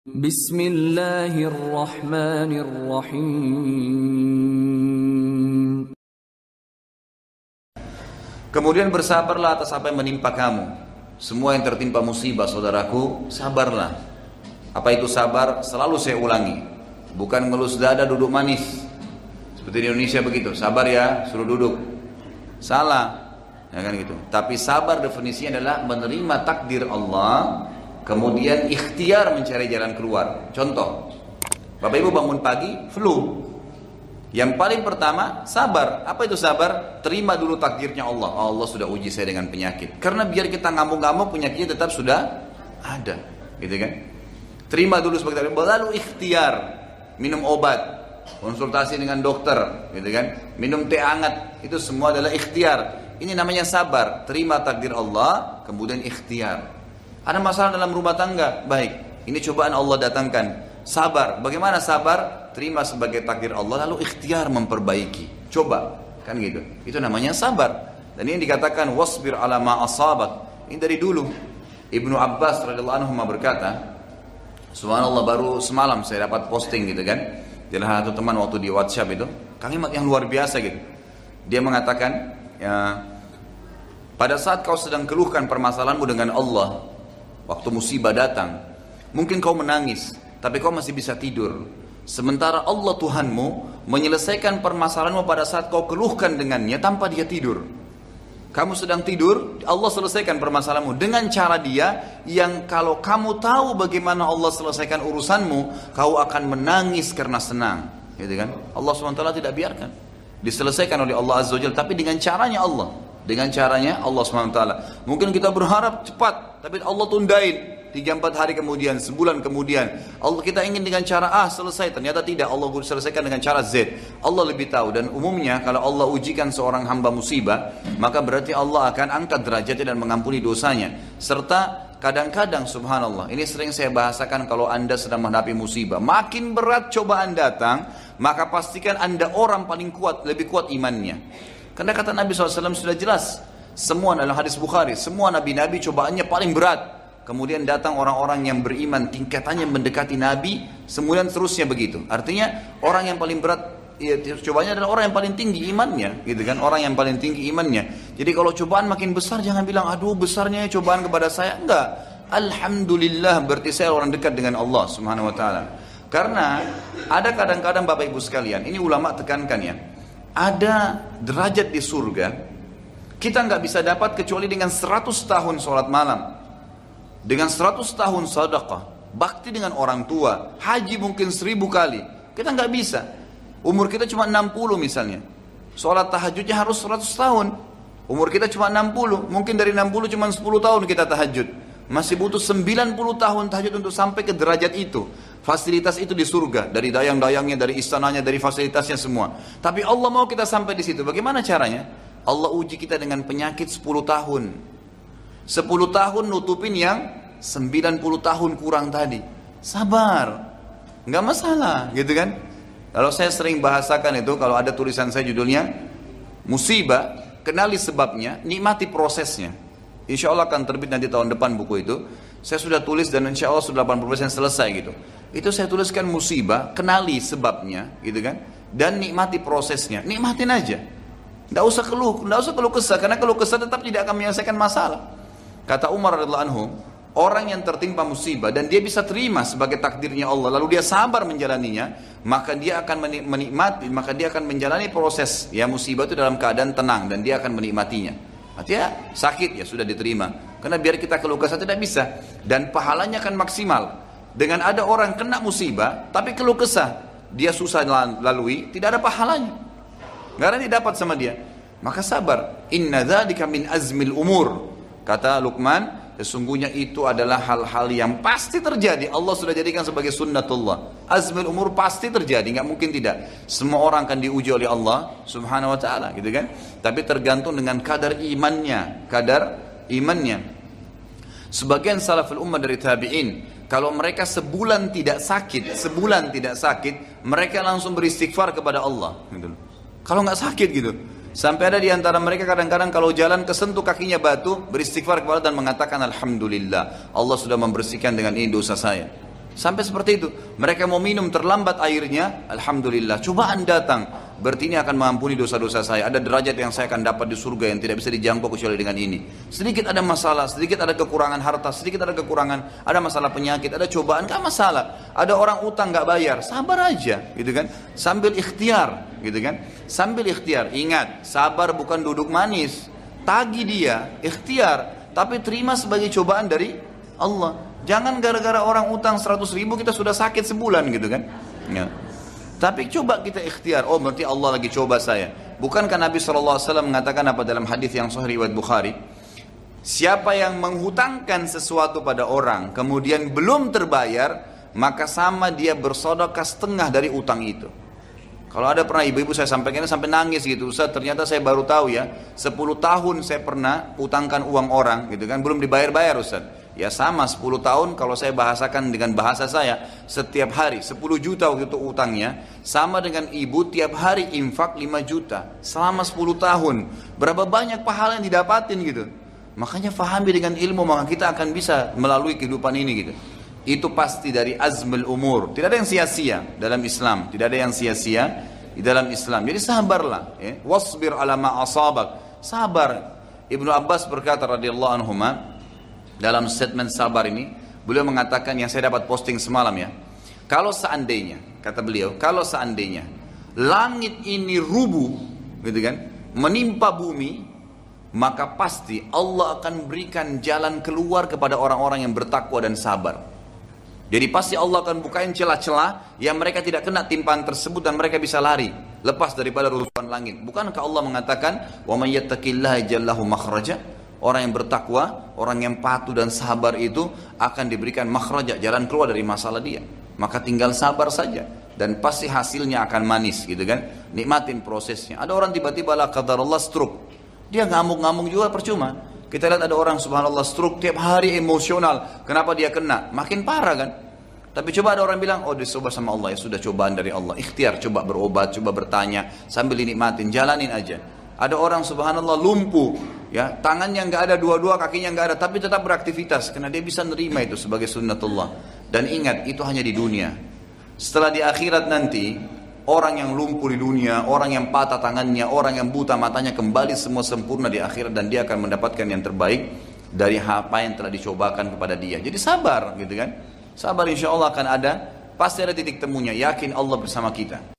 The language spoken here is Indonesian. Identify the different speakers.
Speaker 1: Bismillahirrahmanirrahim.
Speaker 2: Kemudian bersabarlah atas apa yang menimpa kamu. Semua yang tertimpa musibah, saudaraku, sabarlah. Apa itu sabar? Selalu saya ulangi. Bukan ngelus dada duduk manis. Seperti di Indonesia begitu. Sabar ya, suruh duduk. Salah. Ya kan gitu. Tapi sabar definisinya adalah menerima takdir Allah, kemudian ikhtiar mencari jalan keluar. Contoh, Bapak Ibu bangun pagi, flu. Yang paling pertama, sabar. Apa itu sabar? Terima dulu takdirnya Allah. Allah sudah uji saya dengan penyakit. Karena biar kita ngamuk-ngamuk, penyakitnya tetap sudah ada. Gitu kan? Terima dulu sebagai takdir. Lalu ikhtiar. Minum obat. Konsultasi dengan dokter. Gitu kan? Minum teh hangat. Itu semua adalah ikhtiar. Ini namanya sabar. Terima takdir Allah, kemudian ikhtiar. Ada masalah dalam rumah tangga, baik. Ini cobaan Allah datangkan. Sabar. Bagaimana sabar? Terima sebagai takdir Allah, lalu ikhtiar memperbaiki. Coba, kan gitu. Itu namanya sabar. Dan ini dikatakan wasbir ala ma asabak. Ini dari dulu. Ibnu Abbas radhiyallahu anhu berkata, subhanallah, baru semalam saya dapat posting gitu kan. Jadi satu teman waktu di WhatsApp itu, kalimat yang luar biasa gitu. Dia mengatakan, ya, pada saat kau sedang keluhkan permasalahanmu dengan Allah, waktu musibah datang, mungkin kau menangis, tapi kau masih bisa tidur. Sementara Allah Tuhanmu menyelesaikan permasalahanmu pada saat kau keluhkan dengannya tanpa dia tidur. Kamu sedang tidur, Allah selesaikan permasalahanmu dengan cara dia yang kalau kamu tahu bagaimana Allah selesaikan urusanmu, kau akan menangis karena senang. Gitu kan? Allah SWT tidak biarkan. Diselesaikan oleh Allah Azza wa Jalla, tapi dengan caranya Allah. Dengan caranya Allah SWT. Mungkin kita berharap cepat, tapi Allah tundain 3-4 hari kemudian, sebulan kemudian. Allah kita ingin dengan cara A selesai, ternyata tidak. Allah selesaikan dengan cara Z. Allah lebih tahu. Dan umumnya kalau Allah ujikan seorang hamba musibah, maka berarti Allah akan angkat derajatnya dan mengampuni dosanya. Serta kadang-kadang subhanallah, ini sering saya bahasakan kalau anda sedang menghadapi musibah, makin berat cobaan datang, maka pastikan anda orang paling kuat, lebih kuat imannya. Karena kata Nabi SAW sudah jelas, semua dalam hadis Bukhari, semua nabi-nabi cobaannya paling berat. Kemudian datang orang-orang yang beriman, tingkatannya mendekati Nabi, kemudian terusnya begitu. Artinya orang yang paling berat ya, cobaannya adalah orang yang paling tinggi imannya, gitu kan? Orang yang paling tinggi imannya. Jadi kalau cobaan makin besar, jangan bilang, aduh besarnya cobaan kepada saya. Enggak. Alhamdulillah, berarti saya orang dekat dengan Allah Subhanahu Wa Taala. Karena ada kadang-kadang Bapak Ibu sekalian, ini ulama tekankan ya, ada derajat di surga kita nggak bisa dapat kecuali dengan 100 tahun sholat malam, dengan 100 tahun sedekah, bakti dengan orang tua, haji mungkin 1000 kali. Kita nggak bisa. Umur kita cuma 60 misalnya, sholat tahajudnya harus 100 tahun. Umur kita cuma 60, mungkin dari 60 cuma 10 tahun kita tahajud. Masih butuh 90 tahun tahajud untuk sampai ke derajat itu. Fasilitas itu di surga, dari dayang-dayangnya, dari istananya, dari fasilitasnya semua. Tapi Allah mau kita sampai di situ. Bagaimana caranya? Allah uji kita dengan penyakit 10 tahun. 10 tahun nutupin yang 90 tahun kurang tadi. Sabar. Nggak masalah, gitu kan? Kalau saya sering bahasakan itu, kalau ada tulisan saya judulnya musibah, kenali sebabnya, nikmati prosesnya. Insya Allah akan terbit nanti tahun depan buku itu. Saya sudah tulis dan insya Allah sudah 80% selesai gitu. Itu saya tuliskan musibah, kenali sebabnya, gitu kan? Dan nikmati prosesnya. Nikmatin aja. Nggak usah keluh kesah, karena keluh kesah tetap tidak akan menyelesaikan masalah. Kata Umar radhiyallahu anhu, orang yang tertimpa musibah dan dia bisa terima sebagai takdirnya Allah, lalu dia sabar menjalaninya, maka dia akan menikmati, maka dia akan menjalani proses ya musibah itu dalam keadaan tenang dan dia akan menikmatinya. Artinya sakit ya sudah diterima. Karena biar kita keluh kesah tidak bisa, dan pahalanya akan maksimal. Dengan ada orang kena musibah tapi keluh kesah, dia susah lalui, tidak ada pahalanya. Nggak ada yang didapat sama dia. Maka sabar. Inna dzalika min azmil umur. Kata Luqman, sesungguhnya itu adalah hal-hal yang pasti terjadi. Allah sudah jadikan sebagai sunnatullah. Azmil umur pasti terjadi, nggak mungkin tidak. Semua orang akan diuji oleh Allah Subhanahu wa taala, gitu kan? Tapi tergantung dengan kadar imannya, Sebagian salaful ummah dari tabi'in, kalau mereka sebulan tidak sakit, mereka langsung beristighfar kepada Allah, gitu. Kalau nggak sakit gitu. Sampai ada di antara mereka kadang-kadang kalau jalan kesentuh kakinya batu, beristighfar kepada Allah dan mengatakan alhamdulillah, Allah sudah membersihkan dengan ini dosa saya. Sampai seperti itu. Mereka mau minum terlambat airnya, alhamdulillah, cobaan datang. Berarti ini akan mengampuni dosa-dosa saya. Ada derajat yang saya akan dapat di surga yang tidak bisa dijangkau kecuali dengan ini. Sedikit ada masalah, sedikit ada kekurangan harta, sedikit ada kekurangan, ada masalah penyakit, ada cobaan, gak masalah. Ada orang utang gak bayar, sabar aja, gitu kan? Sambil ikhtiar, gitu kan? Sambil ikhtiar. Ingat, sabar bukan duduk manis. Tagi dia, ikhtiar, tapi terima sebagai cobaan dari Allah. Jangan gara-gara orang utang 100 ribu kita sudah sakit sebulan gitu kan. Ya. Tapi coba kita ikhtiar. Oh berarti Allah lagi coba saya. Bukankah Nabi SAW mengatakan apa dalam hadis yang sahih riwayat Bukhari? Siapa yang menghutangkan sesuatu pada orang kemudian belum terbayar, maka sama dia bersedekah setengah dari utang itu. Kalau ada pernah ibu-ibu saya sampaikan sampai nangis gitu, Ustaz ternyata saya baru tahu ya, 10 tahun saya pernah utangkan uang orang gitu kan, belum dibayar-bayar Ustaz. Ya sama 10 tahun kalau saya bahasakan dengan bahasa saya, setiap hari 10 juta waktu itu utangnya, sama dengan ibu tiap hari infak 5 juta selama 10 tahun. Berapa banyak pahala yang didapatin gitu. Makanya fahami dengan ilmu, maka kita akan bisa melalui kehidupan ini gitu. Itu pasti dari azmul umur. Tidak ada yang sia-sia dalam Islam, tidak ada yang sia-sia di dalam Islam. Jadi sabarlah, ya. Wasbir ala ma asabak. Sabar. Ibnu Abbas berkata radhiyallahu anhuma, dalam statement sabar ini, beliau mengatakan yang saya dapat posting semalam ya. Kalau seandainya, kata beliau, kalau seandainya langit ini rubuh, gitu kan, menimpa bumi, maka pasti Allah akan berikan jalan keluar kepada orang-orang yang bertakwa dan sabar. Jadi pasti Allah akan bukain celah-celah yang mereka tidak kena timpaan tersebut dan mereka bisa lari, lepas daripada runtuhan langit. Bukankah Allah mengatakan, "Wa may yattaqillaha yaj'al lahu makhraja"? Orang yang bertakwa, orang yang patuh dan sabar itu akan diberikan makhraja, jalan keluar dari masalah dia. Maka tinggal sabar saja dan pasti hasilnya akan manis gitu kan. Nikmatin prosesnya. Ada orang tiba-tiba la qadarullah stroke. Dia ngamuk-ngamuk juga percuma. Kita lihat ada orang subhanallah stroke tiap hari emosional. Kenapa dia kena? Makin parah kan. Tapi coba ada orang bilang, oh dicoba sama Allah, ya sudah cobaan dari Allah. Ikhtiar, coba berobat, coba bertanya sambil dinikmatin, jalanin aja. Ada orang subhanallah lumpuh, ya tangannya nggak ada dua-dua, kakinya nggak ada, tapi tetap beraktivitas karena dia bisa nerima itu sebagai sunnatullah. Dan ingat itu hanya di dunia. Setelah di akhirat nanti, orang yang lumpuh di dunia, orang yang patah tangannya, orang yang buta matanya kembali semua sempurna di akhirat dan dia akan mendapatkan yang terbaik dari apa yang telah dicobakan kepada dia. Jadi sabar, gitu kan? Sabar insya Allah akan ada, pasti ada titik temunya. Yakin Allah bersama kita.